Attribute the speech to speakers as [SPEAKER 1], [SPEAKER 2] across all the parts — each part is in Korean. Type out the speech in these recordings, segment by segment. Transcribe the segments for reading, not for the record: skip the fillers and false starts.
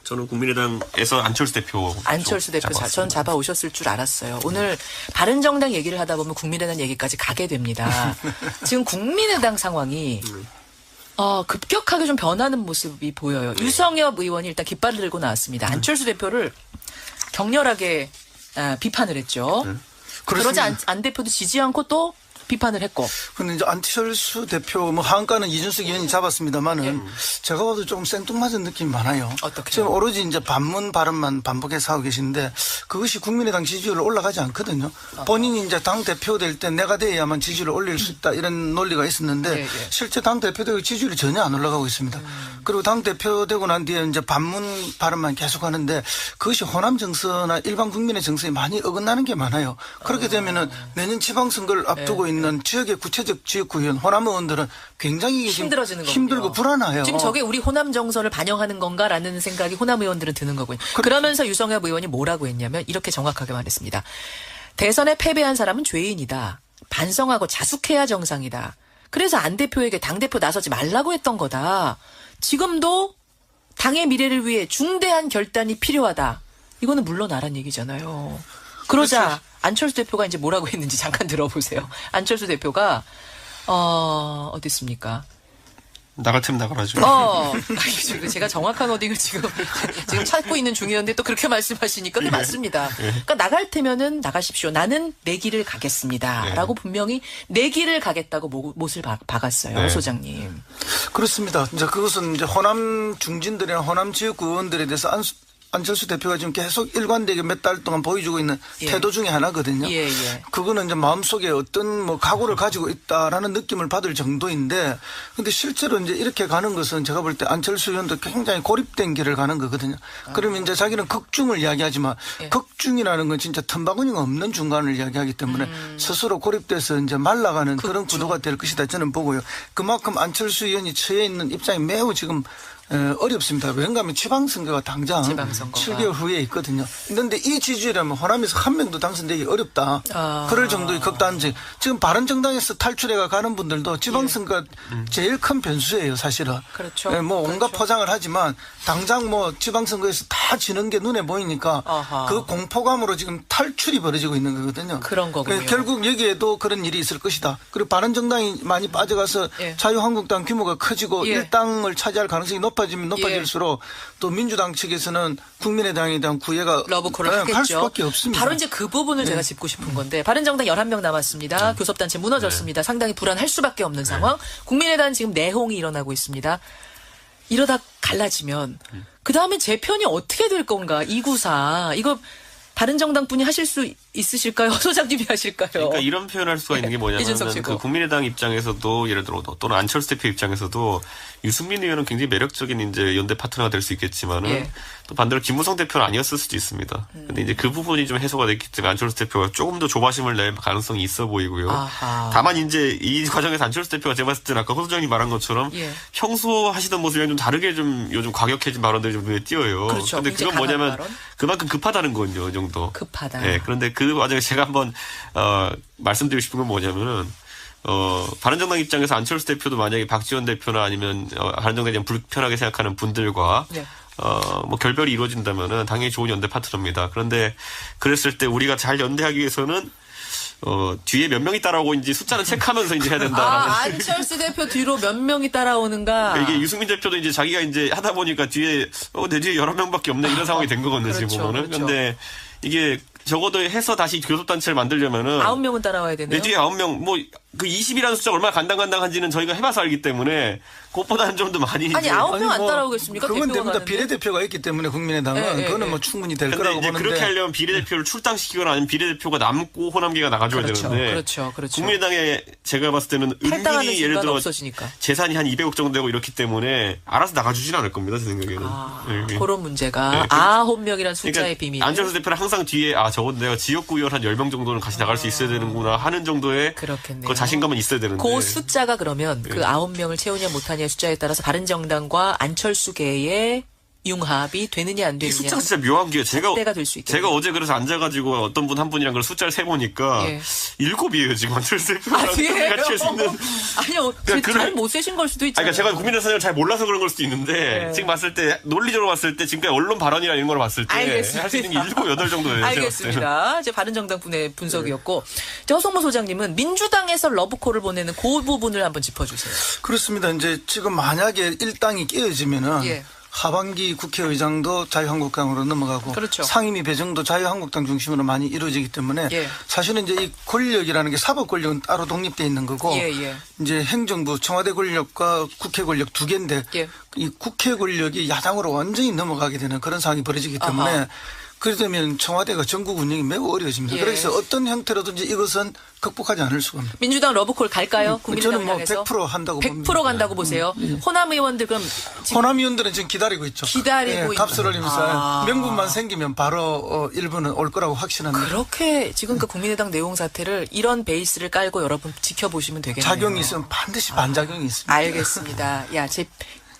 [SPEAKER 1] 저는 국민의당에서 안철수 대표.
[SPEAKER 2] 전 잡아오셨을 줄 알았어요. 오늘 바른정당 얘기를 하다 보면 국민의당 얘기까지 가게 됩니다. 지금 국민의당 상황이 급격하게 좀 변하는 모습이 보여요.
[SPEAKER 1] 네.
[SPEAKER 2] 유성엽 의원이 일단 깃발을 들고 나왔습니다. 안철수 대표를 격렬하게 비판을 했죠. 그러지 안 대표도 지지 않고 또 비판을 했고.
[SPEAKER 3] 근데 이제 안철수 대표 하한가는 이준석 의원이 잡았습니다만은 제가 봐도 조금 생뚱맞은 느낌이 많아요.
[SPEAKER 2] 어떻게요?
[SPEAKER 3] 지금 오로지 이제 반문 발언만 반복해서 하고 계신데 그것이 국민의당 지지율을 올라가지 않거든요. 본인이 이제 당 대표 될 때 내가 돼야만 지지율을 올릴 수 있다 이런 논리가 있었는데 실제 당 대표 되고 지지율이 전혀 안 올라가고 있습니다. 그리고 당 대표 되고 난 뒤에 이제 반문 발언만 계속 하는데 그것이 호남 정서나 일반 국민의 정서에 많이 어긋나는 게 많아요. 그렇게 되면은 내년 지방선거를 앞두고 있는 지역의 구체적 지역구의원 호남 의원들은 굉장히
[SPEAKER 2] 힘들어지는 거군요.
[SPEAKER 3] 힘들고 불안해요.
[SPEAKER 2] 지금 저게 우리 호남 정서를 반영하는 건가라는 생각이 호남 의원들은 드는 거군요. 그러면서 유성엽 의원이 뭐라고 했냐면 이렇게 정확하게 말했습니다. 대선에 패배한 사람은 죄인이다. 반성하고 자숙해야 정상이다. 그래서 안 대표에게 당대표 나서지 말라고 했던 거다. 지금도 당의 미래를 위해 중대한 결단이 필요하다. 이거는 물러나란 얘기잖아요. 그러자
[SPEAKER 3] 그렇죠.
[SPEAKER 2] 안철수 대표가 이제 뭐라고 했는지 잠깐 들어보세요. 안철수 대표가 어디 있습니까?
[SPEAKER 1] 나갈 틈 나가라죠.
[SPEAKER 2] 제가 정확한 어딩을 지금 찾고 있는 중이었는데 또 그렇게 말씀하시니까 네, 맞습니다. 그러니까 나갈 테면은 나가십시오. 나는 내 길을 가겠습니다. 라고 분명히 내 길을 가겠다고 못을 박았어요. 오 소장님.
[SPEAKER 3] 그렇습니다. 이제 그것은 이제 호남 중진들이나 호남 지역구 의원들에 대해서 안철수 대표가 지금 계속 일관되게 몇 달 동안 보여주고 있는 태도 중에 하나거든요. 그거는 이제 마음속에 어떤 각오를 가지고 있다라는 느낌을 받을 정도인데 근데 실제로 이제 이렇게 가는 것은 제가 볼 때 안철수 의원도 굉장히 고립된 길을 가는 거거든요. 그러면 이제 자기는 극중을 이야기하지만 극중이라는 건 진짜 틈바구니가 없는 중간을 이야기하기 때문에 스스로 고립돼서 이제 말라가는 그런 구도가 될 것이다 저는 보고요. 그만큼 안철수 의원이 처해 있는 입장이 매우 지금 어렵습니다. 왜냐하면 지방선거가 당장 7개월 후에 있거든요. 그런데 이 지지율이라면 호남에서 한 명도 당선되기 어렵다. 그럴 정도의 극단적. 지금 바른정당에서 탈출해가 가는 분들도 지방선거가 제일 큰 변수예요, 사실은.
[SPEAKER 2] 그렇죠.
[SPEAKER 3] 온갖 포장을 하지만 당장 지방선거에서 다 지는 게 눈에 보이니까 그 공포감으로 지금 탈출이 벌어지고 있는 거거든요.
[SPEAKER 2] 그런 거군요.
[SPEAKER 3] 결국 여기에도 그런 일이 있을 것이다. 그리고 바른정당이 많이 빠져가서 자유한국당 규모가 커지고 일당을 차지할 가능성이 높아지면 높아질수록 또 민주당 측에서는 국민의당에 대한 구애가
[SPEAKER 2] 러브콜을
[SPEAKER 3] 할
[SPEAKER 2] 하겠죠.
[SPEAKER 3] 수밖에 없습니다.
[SPEAKER 2] 바로 이제 그 부분을 제가 짚고 싶은 건데 바른정당 11명 남았습니다. 교섭단체 무너졌습니다. 상당히 불안할 수밖에 없는 상황. 국민의당 지금 내홍이 일어나고 있습니다. 이러다 갈라지면 그다음에 재편이 어떻게 될 건가? 294 이거 바른정당 분이 하실 수 있으실까요? 소장님이 하실까요?
[SPEAKER 1] 그러니까 이런 표현할 수가 있는 게 뭐냐면 그 국민의당 입장에서도 예를 들어 또는 안철수 대표 입장에서도 유승민 의원은 굉장히 매력적인 이제 연대 파트너가 될 수 있겠지만은 또 반대로 김무성 대표는 아니었을 수도 있습니다. 근데 이제 그 부분이 좀 해소가 됐기 때문에 안철수 대표가 조금 더 조바심을 낼 가능성이 있어 보이고요. 다만 이제 이 과정에서 안철수 대표가 제가 봤을 때는 아까 호 소장님이 말한 것처럼 평소 하시던 모습이랑 좀 다르게 좀 요즘 과격해진 발언들이 좀 눈에 띄어요.
[SPEAKER 2] 그렇죠.
[SPEAKER 1] 근데 그건 뭐냐면 그만큼 급하다는 거죠, 이 정도.
[SPEAKER 2] 급하다.
[SPEAKER 1] 그런데 그 과정에 제가 한번 말씀드리고 싶은 건 뭐냐면은 바른정당 입장에서 안철수 대표도 만약에 박지원 대표나 아니면 바른정당에 대한 불편하게 생각하는 분들과 결별이 이루어진다면은 당연히 좋은 연대 파트너입니다. 그런데 그랬을 때 우리가 잘 연대하기 위해서는 뒤에 몇 명이 따라오고인지 숫자는 체크하면서 이제 해야 된다.
[SPEAKER 2] 안철수 대표 뒤로 몇 명이 따라오는가.
[SPEAKER 1] 이게 유승민 대표도 이제 자기가 이제 하다 보니까 뒤에 내 뒤에 여러 명밖에 없네 이런 상황이 된 거거든요.
[SPEAKER 2] 그렇죠,
[SPEAKER 1] 지금 보면은.
[SPEAKER 2] 그렇죠.
[SPEAKER 1] 근데 이게 적어도 해서 다시 교섭단체를 만들려면은
[SPEAKER 2] 9명은 따라와야 되네요.
[SPEAKER 1] 내 뒤에 9명 그 20이라는 숫자가 얼마나 간당간당한지는 저희가 해봐서 알기 때문에 그것보다는 좀 더 많이
[SPEAKER 2] 아니 9명 안 따라오겠습니까?
[SPEAKER 3] 그건
[SPEAKER 2] 대표가
[SPEAKER 3] 됩니다.
[SPEAKER 2] 가는데?
[SPEAKER 3] 비례대표가 있기 때문에 국민의당은 그거는 충분히 될 거라고
[SPEAKER 1] 이제
[SPEAKER 3] 보는데
[SPEAKER 1] 그렇게 하려면 비례대표를 출당시키거나 아니면 비례대표가 남고 호남계가 나가줘야 되는데
[SPEAKER 2] 그렇죠.
[SPEAKER 1] 국민의당에 제가 봤을 때는 은근히 예를 들어
[SPEAKER 2] 없어지니까.
[SPEAKER 1] 재산이 한 200억 정도 되고 이렇기 때문에 알아서 나가주진 않을 겁니다. 제 생각에는.
[SPEAKER 2] 그런 문제가 9명이라는 숫자의
[SPEAKER 1] 그러니까
[SPEAKER 2] 비밀.
[SPEAKER 1] 안철수 대표는 항상 뒤에 적어도 내가 지역구 의원 한 10명 정도는 같이 나갈 수 있어야 되는구나 하는 정도의 그 자신감은 있어야 되는데.
[SPEAKER 2] 그 숫자가 그러면 그 9명을 채우냐 못하냐의 숫자에 따라서 바른정당과 안철수계의 융합이 되느냐 안
[SPEAKER 1] 이
[SPEAKER 2] 되느냐.
[SPEAKER 1] 숫자가 진짜 묘한 게 제가 어제 그래서 앉아가지고 어떤 분 한 분이랑 그걸 숫자를 세보니까 7이에요 지금 안철수 대표랑 같이 할 수 있는.
[SPEAKER 2] 아니요. 잘못 세신 걸 수도 있잖아요.
[SPEAKER 1] 그러니까 제가 국민의 선을 잘 몰라서 그런 걸 수도 있는데 지금 봤을 때 논리적으로 봤을 때 지금까지 언론 발언이나 이런 걸 봤을 때 할 수 있는 게 7, 8 정도 돼요.
[SPEAKER 2] 알겠습니다. 이제 바른정당 분의 분석이었고 허성모 소장님은 민주당에서 러브콜을 보내는 그 부분을 한번 짚어주세요.
[SPEAKER 3] 그렇습니다. 이제 지금 만약에 일당이 깨어지면은 하반기 국회의장도 자유한국당으로 넘어가고
[SPEAKER 2] 그렇죠.
[SPEAKER 3] 상임위 배정도 자유한국당 중심으로 많이 이루어지기 때문에 사실은 이제 이 권력이라는 게 사법 권력은 따로 독립돼 있는 거고 이제 행정부 청와대 권력과 국회 권력 두 개인데 이 국회 권력이 야당으로 완전히 넘어가게 되는 그런 상황이 벌어지기 때문에 그러면 청와대가 전국 운영이 매우 어려워집니다. 그래서 어떤 형태로든지 이것은 극복하지 않을 수가 없습니다.
[SPEAKER 2] 민주당 러브콜 갈까요? 국민의당에서
[SPEAKER 3] 저는 100% 한다고
[SPEAKER 2] 100%
[SPEAKER 3] 봅니다.
[SPEAKER 2] 간다고 보세요. 호남 의원들 그럼
[SPEAKER 3] 호남 의원들은 지금 기다리고 있죠.
[SPEAKER 2] 기다리고
[SPEAKER 3] 값을 올리면서 명분만 생기면 바로 일부는 올 거라고 확신합니다.
[SPEAKER 2] 그렇게 지금 그 국민의당 내용 사태를 이런 베이스를 깔고 여러분 지켜보시면 되겠네요.
[SPEAKER 3] 작용이 있으면 반드시 반작용이 있습니다.
[SPEAKER 2] 알겠습니다.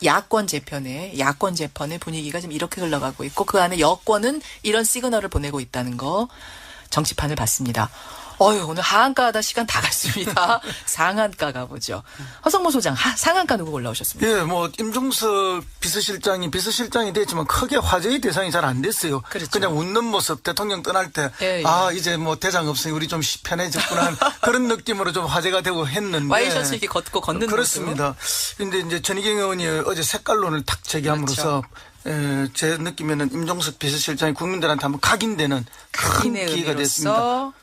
[SPEAKER 2] 야권 재편의 분위기가 지금 이렇게 흘러가고 있고 그 안에 여권은 이런 시그널을 보내고 있다는 거 정치판을 봤습니다. 오늘 하한가하다 시간 다 갔습니다. 상한가 가보죠. 허성모 소장, 상한가 누구 올라오셨습니까?
[SPEAKER 3] 임종석 비서실장이 됐지만 크게 화제의 대상이 잘 안 됐어요.
[SPEAKER 2] 그렇죠.
[SPEAKER 3] 그냥 웃는 모습, 대통령 떠날 때, 이제 대장 없으니 우리 좀 편해졌구나. 그런 느낌으로 좀 화제가 되고 했는데.
[SPEAKER 2] 와이셔츠 이렇게 걷고 걷는
[SPEAKER 3] 그렇습니다. 근데 이제 전희경 의원이 어제 색깔론을 탁 제기함으로써 제 느낌에는 임종석 비서실장이 국민들한테 한번 각인되는 큰 기회가 됐습니다.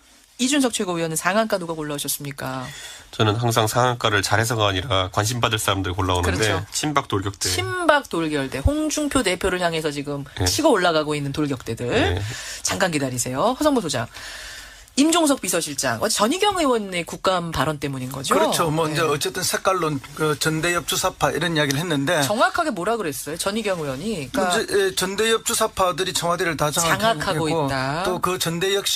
[SPEAKER 2] 이준석 최고위원은 상한가 누가 골라오셨습니까?
[SPEAKER 1] 저는 항상 상한가를 잘해서가 아니라 관심받을 사람들 골라오는데 친박 돌격대.
[SPEAKER 2] 친박 돌격대. 홍준표 대표를 향해서 지금 치고 올라가고 있는 돌격대들. 잠깐 기다리세요. 허성모 소장. 임종석 비서실장. 전희경 의원의 국감 발언 때문인 거죠?
[SPEAKER 3] 그렇죠. 이제 어쨌든 색깔론, 전대협 주사파 이런 이야기를 했는데.
[SPEAKER 2] 정확하게 뭐라 그랬어요? 전희경 의원이.
[SPEAKER 3] 그러니까 전대협 주사파들이 청와대를 다
[SPEAKER 2] 장악하고 있다.
[SPEAKER 3] 또 그 전대협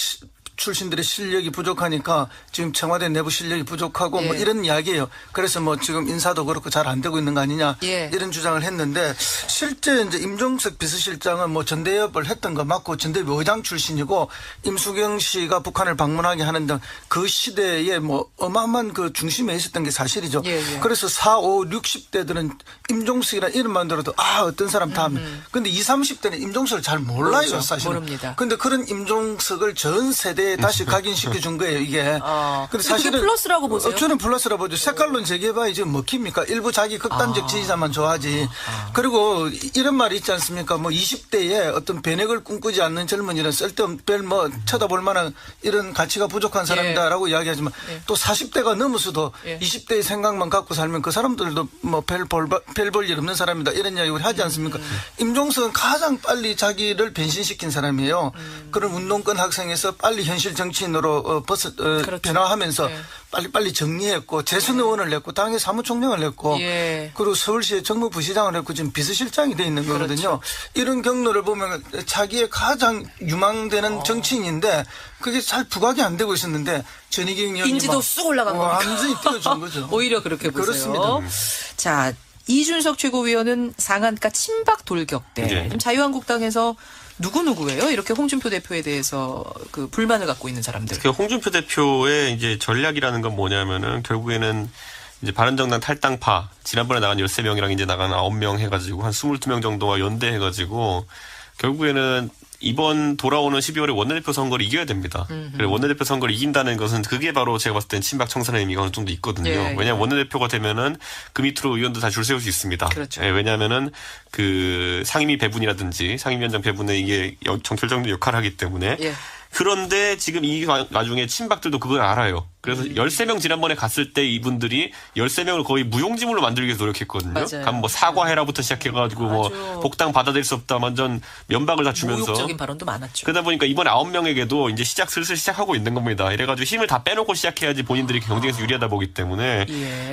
[SPEAKER 3] 출신들의 실력이 부족하니까 지금 청와대 내부 실력이 부족하고 이런 이야기예요. 그래서 지금 인사도 그렇고 잘 안 되고 있는 거 아니냐 이런 주장을 했는데 실제 이제 임종석 비서실장은 전대협을 했던 거 맞고 전대협 의장 출신이고 임수경 씨가 북한을 방문하게 하는 등 그 시대에 어마어마한 그 중심에 있었던 게 사실이죠. 그래서 4, 5, 60대들은 임종석이라는 이름만 들어도 어떤 사람 다 합니다. 근데 20, 30대는 임종석을 잘 몰라요. 사실은.
[SPEAKER 2] 모릅니다.
[SPEAKER 3] 근데 그런 임종석을 전 세대 다시 각인시켜 준 거예요, 이게.
[SPEAKER 2] 근데 사실은 플러스라고 보세요?
[SPEAKER 3] 저는 플러스라고 보죠. 색깔론 재개봐야 지금 먹힙니까? 일부 자기 극단적 지지자만 좋아하지. 그리고 이런 말이 있지 않습니까? 20대에 어떤 변혁을 꿈꾸지 않는 젊은이는 쓸데없는 쳐다볼 만한 이런 가치가 부족한 사람이다라고 이야기하지만 또 40대가 넘어서도 20대의 생각만 갖고 살면 그 사람들도 별 볼 일 없는 사람이다. 이런 이야기를 하지 않습니까? 임종석은 가장 빨리 변신시킨 사람이에요. 그런 운동권 학생에서 빨리 현실 정치인으로
[SPEAKER 2] 그렇죠.
[SPEAKER 3] 변화하면서 빨리빨리 정리했고 재선 의원을 냈고 당의 사무총장을 냈고 그리고 서울시의 정무부시장을 했고 지금 비서실장이 돼 있는 거거든요. 이런 경로를 보면 자기의 가장 유망되는 정치인인데 그게 잘 부각이 안 되고 있었는데 전희경 의원이
[SPEAKER 2] 인지도 쑥 올라간 거니까.
[SPEAKER 3] 완전히 띄워준 거죠.
[SPEAKER 2] 오히려 그렇게 보세요.
[SPEAKER 3] 그렇습니다.
[SPEAKER 2] 자, 이준석 최고위원은 상한가 친박 돌격대. 자유한국당에서 누구예요? 이렇게 홍준표 대표에 대해서 그 불만을 갖고 있는 사람들.
[SPEAKER 1] 그 홍준표 대표의 이제 전략이라는 건 뭐냐면은 결국에는 이제 바른정당 탈당파 지난번에 나간 13명이랑 이제 나간 9명 해가지고 한 22명 정도와 연대해가지고 결국에는 이번 돌아오는 12월에 원내대표 선거를 이겨야 됩니다. 그래서 원내대표 선거를 이긴다는 것은 그게 바로 제가 봤을 땐 친박 청산의 의미가 어느 정도 있거든요. 왜냐하면 원내대표가 되면은 그 밑으로 의원도 다 줄 세울 수 있습니다.
[SPEAKER 2] 그렇죠.
[SPEAKER 1] 왜냐하면은 그 상임위 배분이라든지 상임위원장 배분에 이게 결정적인 역할을 하기 때문에. 그런데 지금 이 와중에 친박들도 그걸 알아요. 그래서 13명 지난번에 갔을 때 이분들이 13명을 거의 무용지물로 만들기 위해서 노력했거든요. 그럼 사과해라부터 시작해가지고 복당 받아들일 수 없다 완전 면박을 다 주면서.
[SPEAKER 2] 모욕적인 발언도 많았죠.
[SPEAKER 1] 그러다 보니까 이번에 9명에게도 이제 슬슬 시작하고 있는 겁니다. 이래가지고 힘을 다 빼놓고 시작해야지 본인들이 경쟁에서 유리하다 보기 때문에.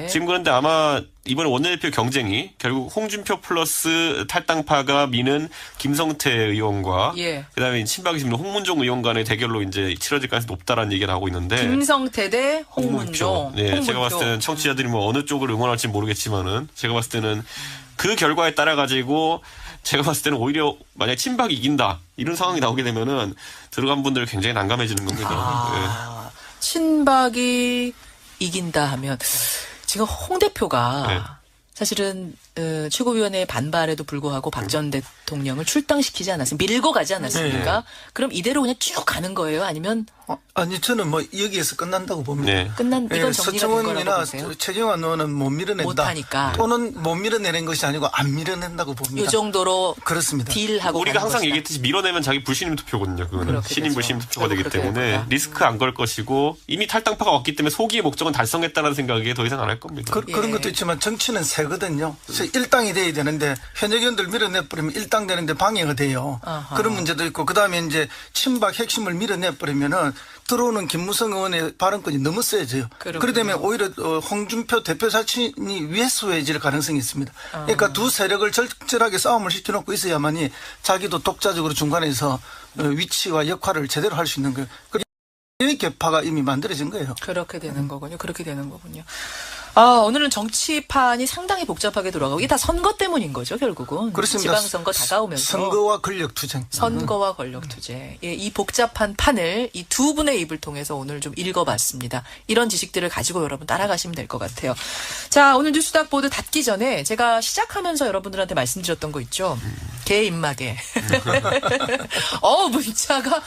[SPEAKER 1] 지금 그런데 아마 이번에 원내대표 경쟁이 결국 홍준표 플러스 탈당파가 미는 김성태 의원과 그다음에 친박이 지금 홍문종 의원 간의 대결로 이제 치러질 가능성이 높다라는 얘기를 하고 있는데.
[SPEAKER 2] 김성태 대 홍문종. 홍문표.
[SPEAKER 1] 제가 봤을 때는 청취자들이 어느 쪽을 응원할지 모르겠지만은 제가 봤을 때는 그 결과에 따라 가지고 제가 봤을 때는 오히려 만약에 친박이 이긴다 이런 상황이 나오게 되면은 들어간 분들 굉장히 난감해지는 겁니다. 네.
[SPEAKER 2] 친박이 이긴다 하면 지금 홍 대표가 사실은 최고위원회 반발에도 불구하고 박 전 대통령을 출당시키지 않았습니까? 밀고 가지 않았습니까?
[SPEAKER 1] 네.
[SPEAKER 2] 그럼 이대로 그냥 쭉 가는 거예요? 아니면
[SPEAKER 3] 아니 저는 뭐 여기에서 끝난다고 봅니다.
[SPEAKER 1] 네.
[SPEAKER 2] 이건 정리가 된 거라고 보세요?
[SPEAKER 3] 최경환 의원은 못 밀어낸다.
[SPEAKER 2] 못하니까.
[SPEAKER 3] 또는 못 밀어내는 것이 아니고 안 밀어낸다고 봅니다.
[SPEAKER 2] 이 정도로
[SPEAKER 3] 그렇습니다.
[SPEAKER 2] 딜하고
[SPEAKER 1] 우리가
[SPEAKER 2] 가는
[SPEAKER 1] 항상
[SPEAKER 2] 것이다.
[SPEAKER 1] 얘기했듯이 밀어내면 자기 불신임 투표거든요. 그거는 신임
[SPEAKER 2] 되죠.
[SPEAKER 1] 불신임 투표가 되기
[SPEAKER 2] 그렇게 될
[SPEAKER 1] 때문에
[SPEAKER 2] 거다.
[SPEAKER 1] 리스크 안 걸 것이고 이미 탈당파가 왔기 때문에 소기의 목적은 달성했다는 생각에 더 이상 안 할 겁니다.
[SPEAKER 3] 그런 것도 있지만 정치는 세거든요. 그래서 일당이 돼야 되는데 현역 의원들 밀어내버리면 일당 되는데 방해가 돼요.
[SPEAKER 2] 아하.
[SPEAKER 3] 그런 문제도 있고 그다음에 이제 친박 핵심을 밀어내버리면은 들어오는 김무성 의원의 발언권이 너무 세져요. 그러게 되면 오히려 홍준표 대표 자신이 위해소해질 가능성이 있습니다. 그러니까 두 세력을 절절하게 싸움을 시켜놓고 있어야만이 자기도 독자적으로 중간에서 위치와 역할을 제대로 할 수 있는 거예요. 이 개파가 이미 만들어진 거예요.
[SPEAKER 2] 그렇게 되는 거군요. 그렇게 되는 거군요. 아, 오늘은 정치판이 상당히 복잡하게 돌아가고 이게 다 선거 때문인 거죠, 결국은.
[SPEAKER 3] 그렇습니다.
[SPEAKER 2] 지방선거 다가오면서.
[SPEAKER 3] 선거와 권력투쟁.
[SPEAKER 2] 선거와 권력투쟁. 예, 이 복잡한 판을 이 두 분의 입을 통해서 오늘 좀 읽어봤습니다. 이런 지식들을 가지고 여러분 따라가시면 될 것 같아요. 자, 오늘 뉴스닥 보드 닫기 전에 제가 시작하면서 여러분들한테 말씀드렸던 거 있죠. 개 입마개. 문자가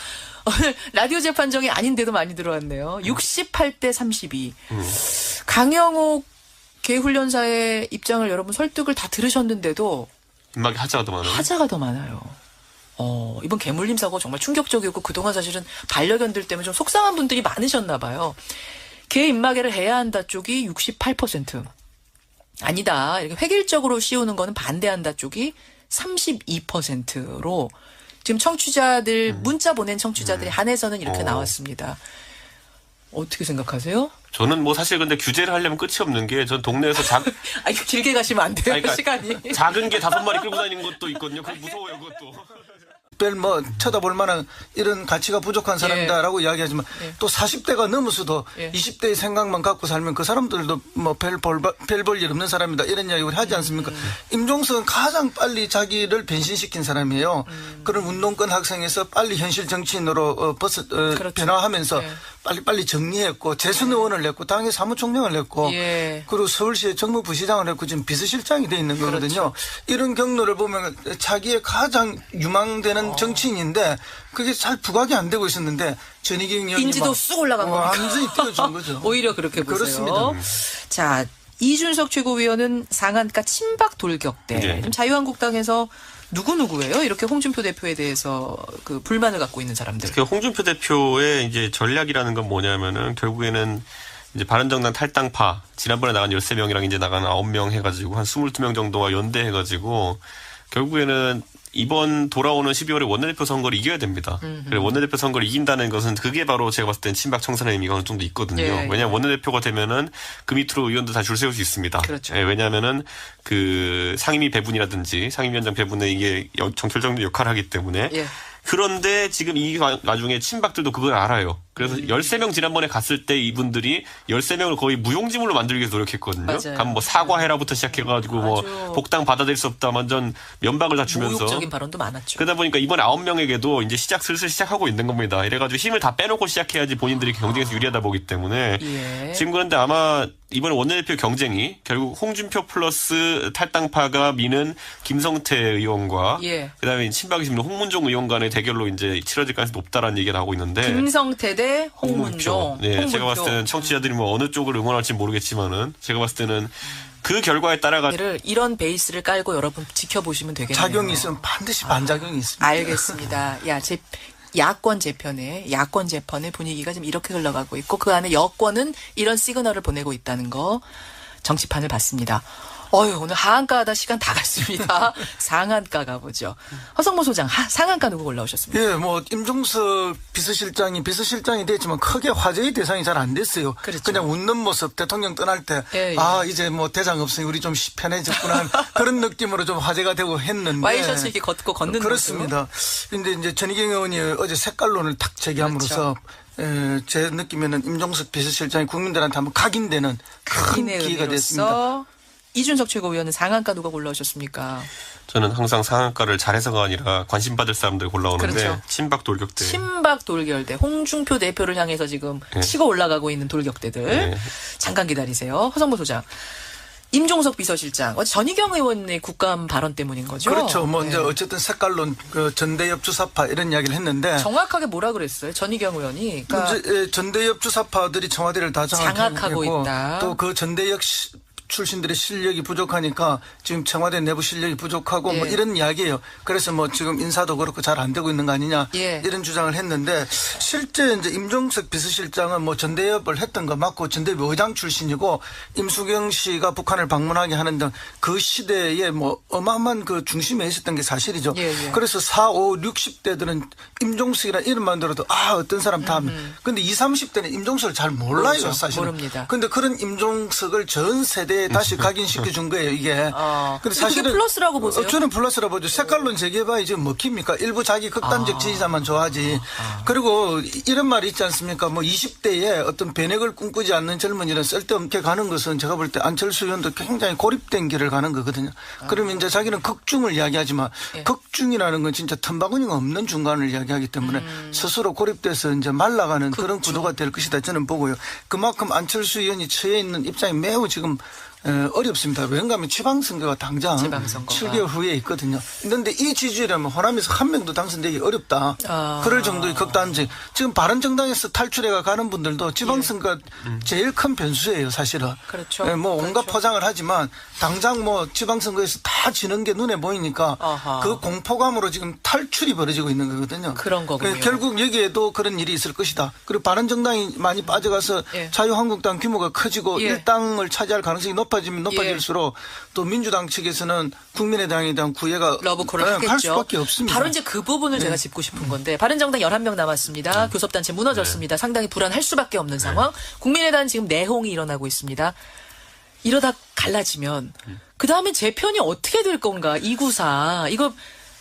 [SPEAKER 2] 오늘 라디오 재판정이 아닌데도 많이 들어왔네요. 68대 32. 강영욱 개훈련사의 입장을 여러분 설득을 다 들으셨는데도
[SPEAKER 1] 음악이 하자가 더 많아요.
[SPEAKER 2] 하자가 더 많아요. 이번 개물림 사고 정말 충격적이고 그동안 사실은 반려견들 때문에 좀 속상한 분들이 많으셨나 봐요. 개 입마개를 해야 한다 쪽이 68%. 아니다. 이렇게 획일적으로 씌우는 거는 반대한다 쪽이 32%로 지금 청취자들 문자 보낸 청취자들이 한해서는 이렇게 나왔습니다. 어떻게 생각하세요?
[SPEAKER 1] 저는 뭐 사실 근데 규제를 하려면 끝이 없는 게 전 동네에서
[SPEAKER 2] 이거 길게 가시면 안 돼요.
[SPEAKER 1] 그러니까
[SPEAKER 2] 시간이.
[SPEAKER 1] 작은 개 5마리 끌고 다니는 것도 있거든요. 그거 무서워요, 그것도.
[SPEAKER 3] 별 쳐다볼 만한 이런 가치가 부족한 사람이다라고 이야기하지만 또 40대가 넘어서도 20대의 생각만 갖고 살면 그 사람들도 뭐 별 볼 일 없는 사람이다 이런 이야기를 하지 않습니까? 임종석은 가장 빨리 자기를 변신시킨 사람이에요. 그런 운동권 학생에서 빨리 현실 정치인으로
[SPEAKER 2] 그렇죠.
[SPEAKER 3] 변화하면서 빨리빨리 정리했고 재선 의원을 냈고 당의 사무총장을 냈고 그리고 서울시의 정무부시장을 했고 지금 비서실장이 돼 있는 거거든요. 이런 경로를 보면 자기의 가장 유망되는 정치인인데 그게 잘 부각이 안 되고 있었는데 전희경 의원이
[SPEAKER 2] 인지도 쑥 올라간 거니까.
[SPEAKER 3] 완전히 띄워준 거죠.
[SPEAKER 2] 오히려 그렇게 보세요.
[SPEAKER 3] 그렇습니다.
[SPEAKER 2] 자, 이준석 최고위원은 상한가 친박 돌격대. 지금 자유한국당에서 누구예요? 이렇게 홍준표 대표에 대해서 그 불만을 갖고 있는 사람들.
[SPEAKER 1] 그 홍준표 대표의 이제 전략이라는 건 뭐냐면은 결국에는 이제 바른정당 탈당파 지난번에 나간 13명이랑 이제 나간 9명 해가지고 한 22명 정도와 연대해가지고 결국에는 이번 돌아오는 12월에 원내대표 선거를 이겨야 됩니다. 그래 원내대표 선거를 이긴다는 것은 그게 바로 제가 봤을 땐 친박 청산의 의미가 어느 정도 있거든요. 왜냐하면 원내대표가 되면은 그 밑으로 의원도 다 줄 세울 수 있습니다.
[SPEAKER 2] 그렇죠.
[SPEAKER 1] 왜냐하면은 그 상임위 배분이라든지 상임위원장 배분에 이게 결정적인 역할을 하기 때문에. 그런데 지금 이 와중에 친박들도 그걸 알아요. 그래서 13명 지난번에 갔을 때 이분들이 13명을 거의 무용지물로 만들기 위해서 노력했거든요. 그럼 뭐 사과해라부터 시작해가지고 뭐 복당 받아들일 수 없다 완전 면박을 다 주면서.
[SPEAKER 2] 모욕적인 발언도 많았죠.
[SPEAKER 1] 그러다 보니까 이번에 9명에게도 이제 슬슬 시작하고 있는 겁니다. 이래가지고 힘을 다 빼놓고 시작해야지 본인들이 경쟁에서 유리하다 보기 때문에. 지금 그런데 아마 이번에 원내대표 경쟁이 결국 홍준표 플러스 탈당파가 미는 김성태 의원과 그다음에 친박이 지금 홍문종 의원 간의 대결로 이제 치러질 가능성이 높다라는 얘기가 나오고 있는데.
[SPEAKER 2] 김성태 대 홍문종.
[SPEAKER 1] 네, 제가 봤을 때는 청취자들이 뭐 어느 쪽을 응원할지 모르겠지만은 제가 봤을 때는 그 결과에 따라가
[SPEAKER 2] 이런 베이스를 깔고 여러분 지켜보시면 되겠네요.
[SPEAKER 3] 작용이 있으면 반드시 반작용이 있습니다.
[SPEAKER 2] 알겠습니다. 야권 재편의 분위기가 지금 이렇게 흘러가고 있고 그 안에 여권은 이런 시그널을 보내고 있다는 거 정치판을 봤습니다. 오늘 하한가하다 시간 다 갔습니다. 상한가 가보죠. 허성모 소장, 상한가 누구 올라오셨습니까?
[SPEAKER 3] 임종석 비서실장이 됐지만 크게 화제의 대상이 잘 안 됐어요.
[SPEAKER 2] 그렇죠.
[SPEAKER 3] 그냥 웃는 모습, 대통령 떠날 때, 이제 뭐 대장 없으니 우리 좀 편해졌구나. 그런 느낌으로 좀 화제가 되고 했는데.
[SPEAKER 2] 와이셔츠 이렇게 걷는
[SPEAKER 3] 그렇습니다. 근데 이제 전희경 의원이 어제 색깔론을 탁 제기함으로써 제 느낌에는 임종석 비서실장이 국민들한테 한번 각인되는 큰 기회가 됐습니다.
[SPEAKER 2] 이준석 최고위원은 상한가 누가 골라오셨습니까?
[SPEAKER 1] 저는 항상 상한가를 잘해서가 아니라 관심 받을 사람들 골라오는데
[SPEAKER 2] 그렇죠.
[SPEAKER 1] 친박 돌격대.
[SPEAKER 2] 친박 돌격대. 홍준표 대표를 향해서 지금
[SPEAKER 1] 네.
[SPEAKER 2] 치고 올라가고 있는 돌격대들.
[SPEAKER 1] 네.
[SPEAKER 2] 잠깐 기다리세요. 허성모 소장. 임종석 비서실장. 전희경 의원의 국감 발언 때문인 거죠?
[SPEAKER 3] 그렇죠. 뭐
[SPEAKER 2] 네.
[SPEAKER 3] 이제 어쨌든 색깔론 그 전대협 주사파 이런 이야기를 했는데
[SPEAKER 2] 정확하게 뭐라 그랬어요? 전희경 의원이. 그러니까
[SPEAKER 3] 전대협 주사파들이 청와대를 다
[SPEAKER 2] 장악하고 있다.
[SPEAKER 3] 또 그 전대협 출신들의 실력이 부족하니까 지금 청와대 내부 실력이 부족하고 뭐 이런 이야기예요. 그래서 뭐 지금 인사도 그렇고 잘 안 되고 있는 거 아니냐 이런 주장을 했는데 실제 이제 임종석 비서실장은 뭐 전대협을 했던 거 맞고 전대협 의장 출신이고 임수경 씨가 북한을 방문하게 하는 등 그 시대에 뭐 어마어마한 그 중심에 있었던 게 사실이죠. 그래서 4, 5, 60대들은 임종석이라는 이름만 들어도 어떤 사람 다 하면 근데 20, 30대는 임종석을 잘 몰라요.
[SPEAKER 2] 모르죠.
[SPEAKER 3] 사실은.
[SPEAKER 2] 모릅니다.
[SPEAKER 3] 근데 그런 임종석을 전 세대에 다시 각인시켜 준 거예요, 이게.
[SPEAKER 2] 근데 사실은 그게 플러스라고 보세요?
[SPEAKER 3] 저는 플러스라고 보죠. 색깔론 재개봐야 지금 먹힙니까? 일부 자기 극단적 지지자만 좋아하지. 그리고 이런 말이 있지 않습니까? 뭐 20대에 어떤 변혁을 꿈꾸지 않는 젊은이는 쓸데없게 가는 것은 제가 볼 때 안철수 의원도 굉장히 고립된 길을 가는 거거든요. 그러면 이제 자기는 극중을 이야기하지만 극중이라는 건 진짜 텀바구니가 없는 중간을 이야기하기 때문에 스스로 고립돼서 이제 말라가는 그런 구도가 될 것이다 저는 보고요. 그만큼 안철수 의원이 처해 있는 입장이 매우 지금 어렵습니다. 왜냐하면 지방선거가 당장 7개월 후에 있거든요. 그런데 이 지지율이라면 호남에서 한 명도 당선되기 어렵다. 그럴 정도의 극단적. 지금 바른정당에서 탈출해가 가는 분들도 지방선거가 제일 큰 변수예요, 사실은.
[SPEAKER 2] 그렇죠.
[SPEAKER 3] 뭐 온갖 포장을 하지만 당장 뭐 지방선거에서 다 지는 게 눈에 보이니까 그 공포감으로 지금 탈출이 벌어지고 있는 거거든요.
[SPEAKER 2] 그런 거군요.
[SPEAKER 3] 결국 여기에도 그런 일이 있을 것이다. 그리고 바른정당이 많이 빠져가서 자유한국당 규모가 커지고 일당을 차지할 가능성이 높아지면 높아질수록 또 민주당 측에서는 국민의당에 대한 구애가
[SPEAKER 2] 러브콜을
[SPEAKER 3] 할
[SPEAKER 2] 하겠죠.
[SPEAKER 3] 수밖에 없습니다.
[SPEAKER 2] 바로 이제 그 부분을 제가 짚고 싶은 건데 바른정당 11명 남았습니다. 교섭단체 무너졌습니다. 상당히 불안할 수밖에 없는 상황. 국민의당 지금 내홍이 일어나고 있습니다. 이러다 갈라지면 그다음에 재편이 어떻게 될 건가? 294 이거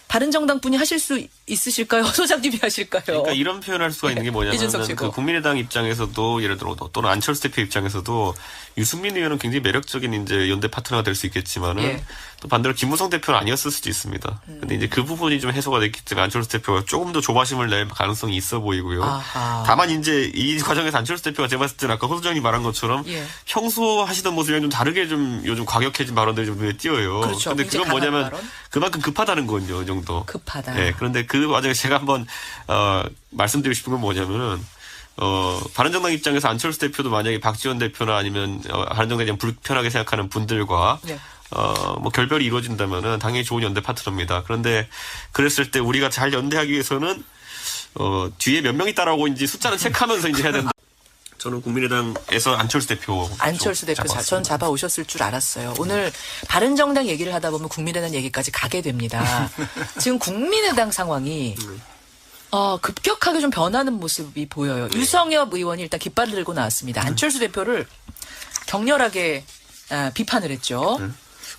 [SPEAKER 2] 바른정당 분이 하실 수 있으실까요? 소장님이 하실까요?
[SPEAKER 1] 그러니까 이런 표현할 수가 있는 게 뭐냐면 그 국민의당 입장에서도 예를 들어 또는 안철수 대표 입장에서도 유승민 의원은 굉장히 매력적인 이제 연대 파트너가 될 수 있겠지만은 또 반대로 김무성 대표는 아니었을 수도 있습니다. 근데 이제 그 부분이 좀 해소가 됐기 때문에 안철수 대표가 조금 더 조바심을 낼 가능성이 있어 보이고요. 다만 이제 이 과정에서 안철수 대표가 제가 봤을 때는 아까 허 소장이 말한 것처럼 평소 하시던 모습이랑 좀 다르게 좀 요즘 과격해진 발언들이 좀 눈에 띄어요.
[SPEAKER 2] 그렇죠.
[SPEAKER 1] 근데 그건 뭐냐면 그만큼 급하다는 거죠, 이 정도.
[SPEAKER 2] 급하다.
[SPEAKER 1] 네, 그런데 그 과정에 제가 한번 말씀드리고 싶은 건 뭐냐면은 바른정당 입장에서 안철수 대표도 만약에 박지원 대표나 아니면 바른정당에 대한 불편하게 생각하는 분들과 뭐 결별이 이루어진다면은 당연히 좋은 연대 파트너입니다. 그런데 그랬을 때 우리가 잘 연대하기 위해서는 뒤에 몇 명이 따라오고인지 숫자는 체크하면서 이제 해야 된다. 저는 국민의당에서 안철수 대표
[SPEAKER 2] 전 잡아오셨을 줄 알았어요. 오늘 바른정당 얘기를 하다 보면 국민의당 얘기까지 가게 됩니다. 지금 국민의당 상황이 급격하게 좀 변하는 모습이 보여요. 유성엽 의원이 일단 깃발을 들고 나왔습니다. 안철수 대표를 격렬하게 비판을 했죠.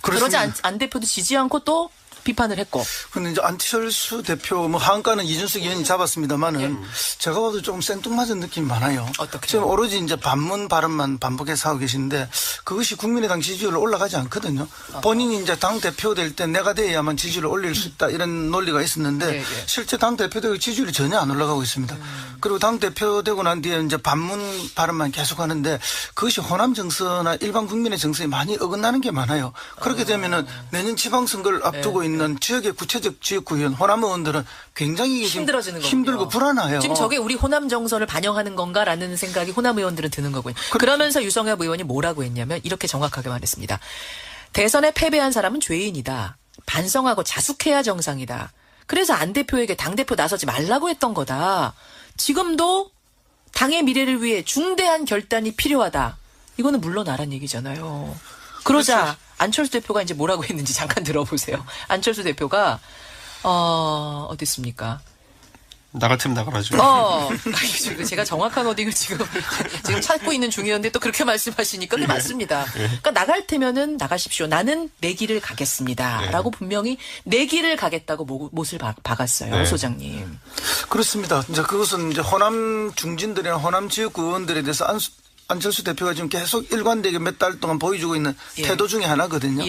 [SPEAKER 2] 그러지 안 대표도 지지 않고 또 비판을 했고.
[SPEAKER 3] 근데 이제 안철수 대표 뭐 하한가는 이준석 의원이 잡았습니다만은 제가 봐도 조금 생뚱맞은 느낌이 많아요.
[SPEAKER 2] 어떻게?
[SPEAKER 3] 지금 오로지 이제 반문 발언만 반복해서 하고 계신데 그것이 국민의당 지지율을 올라가지 않거든요. 본인이 이제 당 대표 될 때 내가 돼야만 지지율을 올릴 수 있다 이런 논리가 있었는데 실제 당 대표 되고 지지율이 전혀 안 올라가고 있습니다. 그리고 당 대표 되고 난 뒤에 이제 반문 발언만 계속 하는데 그것이 호남 정서나 일반 국민의 정서에 많이 어긋나는 게 많아요. 그렇게 되면은 내년 지방선거를 앞두고 있는 지역의 구체적 지역구 의원, 호남 의원들은 굉장히
[SPEAKER 2] 힘들어지는 거군요.
[SPEAKER 3] 힘들고 불안해요.
[SPEAKER 2] 지금 저게 우리 호남 정서를 반영하는 건가라는 생각이 호남 의원들은 드는 거고요. 그러면서 유성엽 의원이 뭐라고 했냐면 이렇게 정확하게 말했습니다. 대선에 패배한 사람은 죄인이다. 반성하고 자숙해야 정상이다. 그래서 안 대표에게 당대표 나서지 말라고 했던 거다. 지금도 당의 미래를 위해 중대한 결단이 필요하다. 이거는 물러나란 얘기잖아요. 그러자 안철수 대표가 이제 뭐라고 했는지 잠깐 들어보세요. 안철수 대표가 어디 있습니까?
[SPEAKER 1] 나갈 테면 나가라죠.
[SPEAKER 2] 제가 정확한 어딩을 지금 찾고 있는 중이었는데 또 그렇게 말씀하시니까 그게 맞습니다. 그러니까 나갈 테면은 나가십시오. 나는 내 길을 가겠습니다. 라고 분명히 내 길을 가겠다고 못을 박았어요. 소장님.
[SPEAKER 3] 그렇습니다. 이제 그것은 이제 호남 중진들이나 호남 지역구 의원들에 대해서 안철수 대표가 지금 계속 일관되게 몇 달 동안 보여주고 있는 태도 중에 하나거든요.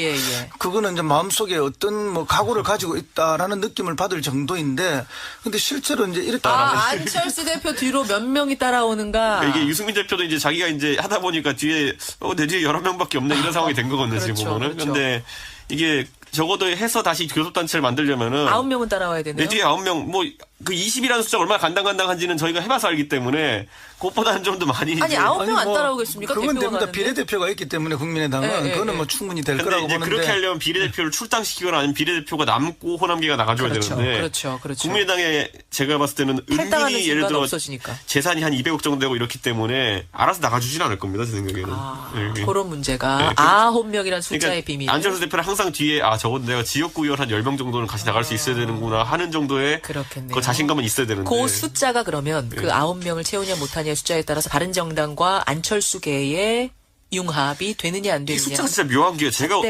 [SPEAKER 3] 그거는 이제 마음속에 어떤 뭐 각오를 가지고 있다라는 느낌을 받을 정도인데, 근데 실제로 이제 이렇게
[SPEAKER 2] 안철수 대표 뒤로 몇 명이 따라오는가?
[SPEAKER 1] 그러니까 이게 유승민 대표도 이제 자기가 이제 하다 보니까 뒤에 내 뒤에 11명밖에 없네 이런 상황이 된 거거든요.
[SPEAKER 2] 그렇죠,
[SPEAKER 1] 지금 보면은.
[SPEAKER 2] 그렇죠.
[SPEAKER 1] 근데 이게 적어도 해서 다시 교섭단체를 만들려면은
[SPEAKER 2] 9명은 따라와야 되네요.
[SPEAKER 1] 내 뒤에 9명 뭐 그 20이라는 숫자가 얼마나 간당간당한지는 저희가 해봐서 알기 때문에 그것보다는 좀 더 많이
[SPEAKER 2] 아니
[SPEAKER 1] 이제
[SPEAKER 2] 9명 안 따라오겠습니까?
[SPEAKER 3] 그건
[SPEAKER 2] 대표가
[SPEAKER 3] 됩니다.
[SPEAKER 2] 가는데?
[SPEAKER 3] 비례대표가 있기 때문에 국민의당은 그거는 뭐 충분히 될
[SPEAKER 1] 근데
[SPEAKER 3] 거라고
[SPEAKER 1] 이제
[SPEAKER 3] 보는데.
[SPEAKER 1] 그렇게 하려면 비례대표를 출당시키거나 아니면 비례대표가 남고 호남계가 나가줘야 되는데
[SPEAKER 2] 그렇죠.
[SPEAKER 1] 국민의당에 제가 봤을 때는
[SPEAKER 2] 탈당하는
[SPEAKER 1] 은근히 예를 들어
[SPEAKER 2] 없어지니까.
[SPEAKER 1] 재산이 한 200억 정도 되고 이렇기 때문에 알아서 나가주진 않을 겁니다. 제 생각에는.
[SPEAKER 2] 그런 문제가 9명이라는 숫자의
[SPEAKER 1] 그러니까
[SPEAKER 2] 비밀.
[SPEAKER 1] 안철수 대표는 항상 뒤에 적어도 내가 지역구 의원 한 10명 정도는 같이 나갈 수 있어야 되는구나 하는 정도의
[SPEAKER 2] 그렇겠네요.
[SPEAKER 1] 그 자신감은 있어야 되는데.
[SPEAKER 2] 그 숫자가 그러면 그 9명을 채우냐 못하냐의 숫자에 따라서 바른정당과 안철수계의 융합이 되느냐 안
[SPEAKER 1] 이
[SPEAKER 2] 되느냐.
[SPEAKER 1] 숫자가 진짜 묘한 게 제가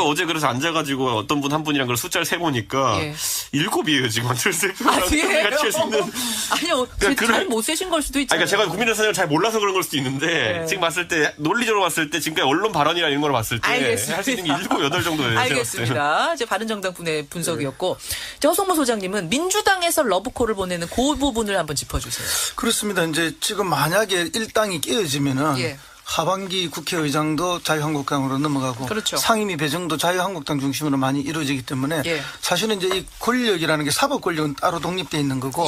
[SPEAKER 1] 어제 그래서 앉아가지고 어떤 분 한 분이랑 그 숫자를 세보니까 7이에요 지금 안철수 대표랑 같이 할 수 있는.
[SPEAKER 2] 아니요. 잘 못 세신 걸 수도 있잖아요.
[SPEAKER 1] 그러니까 제가 국민의 사정을 잘 몰라서 그런 걸 수도 있는데 지금 봤을 때 논리적으로 봤을 때 지금까지 언론 발언이나 이런 걸 봤을 때 할 수 있는 게 7, 8 정도 돼요.
[SPEAKER 2] 알겠습니다. 이제 바른정당 분의 분석이었고 허성모 소장님은 민주당에서 러브콜을 보내는 그 부분을 한번 짚어주세요.
[SPEAKER 3] 그렇습니다. 이제 지금 만약에 일당이 깨어지면은 하반기 국회의장도 자유한국당으로 넘어가고
[SPEAKER 2] 그렇죠.
[SPEAKER 3] 상임위 배정도 자유한국당 중심으로 많이 이루어지기 때문에 사실은 이제 이 권력이라는 게 사법 권력은 따로 독립돼 있는 거고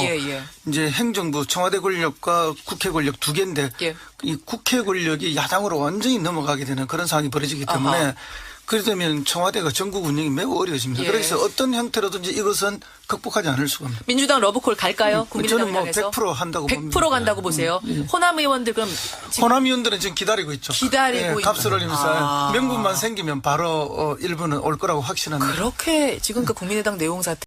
[SPEAKER 3] 이제 행정부 청와대 권력과 국회 권력 두 개인데 이 국회 권력이 야당으로 완전히 넘어가게 되는 그런 상황이 벌어지기 때문에 그러면 청와대가 전국 운영이 매우 어려워집니다. 그래서 어떤 형태로든지 이것은 극복하지 않을 수가 없습니다.
[SPEAKER 2] 민주당 러브콜 갈까요? 국민의당
[SPEAKER 3] 저는 뭐 100% 한다고
[SPEAKER 2] 100%
[SPEAKER 3] 봅니다.
[SPEAKER 2] 간다고 보세요. 호남 의원들 그럼
[SPEAKER 3] 호남 의원들은 지금 기다리고 있죠.
[SPEAKER 2] 기다리고
[SPEAKER 3] 값을 올리면서 명분만 생기면 바로 일부는 올 거라고 확신합니다.
[SPEAKER 2] 그렇게 지금 그 국민의당 내용 사태